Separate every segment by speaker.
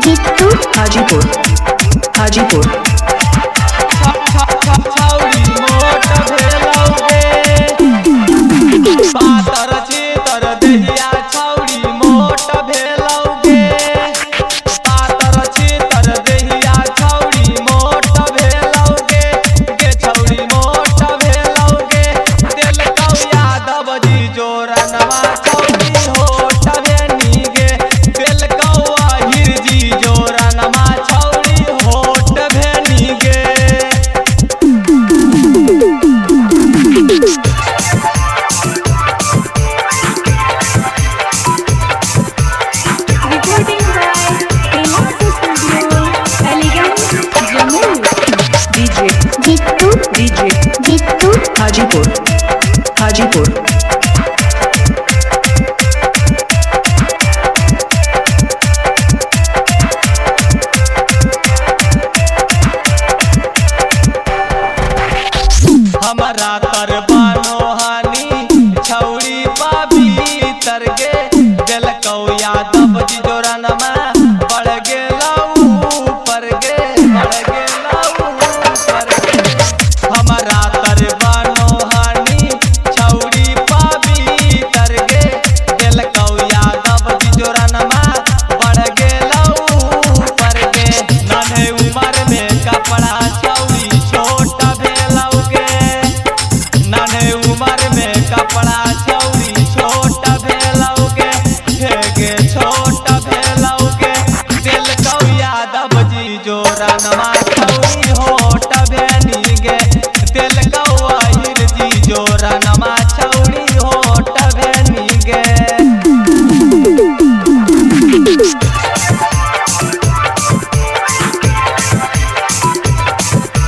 Speaker 1: जीतू
Speaker 2: हाजीपुर हाजीपुर
Speaker 3: छौरी मोट भेलौगे पातर चितर देहिया छौरी मोट भेलौगे पातर चितर देहिया छौरी मोट भेलौगे गे छौरी मोट भेलौगे दिल कौ यादव जी जोरनवा छौरी होट भेनी गे दिल कौ आहिर जी जोरनवा छौरी होट भेनी गे
Speaker 1: recording by relax studio elegance Jammu
Speaker 2: DJ
Speaker 1: Jeetu
Speaker 2: DJ Hajipur Hajipur
Speaker 3: हमारा तर बानोहानी छौरी पाबी तरगे दिल कौ यादव जी जोरनमा बढ़ गेलौ पर गे बढ़ गेलौ पर गे हमारा तर बानोहानी छौरी पाबी तरगे दिल कौ यादव जी जोरनमा बढ़ गेलौ पर गे नन्हे उमर में कपड़ा छौरी छोट भेलौगे नन्हे उमर में कपड़ा छौरी छोट भेलौगे गे छोट भेलौगे दिल कौ यादव जी जोरनमा छौरी होट भेनी गे दिल कौ आहिर जी जोरनमा छौरी होट भेनी गे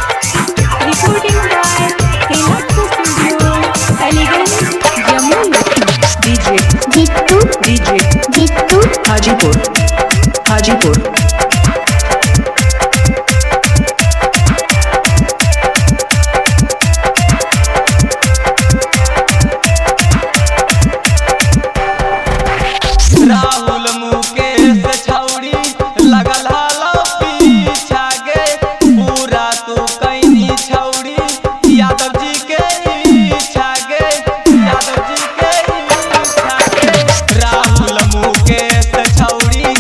Speaker 1: recording by relax studio elegance Jammu
Speaker 2: DJ
Speaker 1: Jeetu
Speaker 2: Hajipur Hajipur
Speaker 3: Rahul Mukesh छौरी लगल हलो पीछा गे पूरा तू कैनी छौरी यादव जी के इच्छा गे यादव जी के इच्छा गे राहुल मुकेश छौरी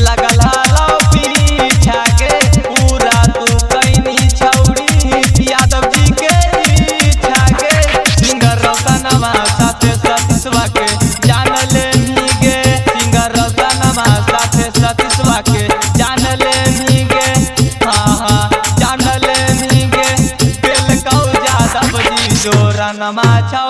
Speaker 3: लगल हलो पीछा गे पूरा तू कैनी छौरी यादव जी के इच्छा गे सिंगर रौशनवा साथे सतीशवा के जान लेनी गे सिंगर रौशनवा साथे सतीशवा के जान लेनी गे हाँ जान लेनी गे दिल कौ यादव जी जोरनमा छौ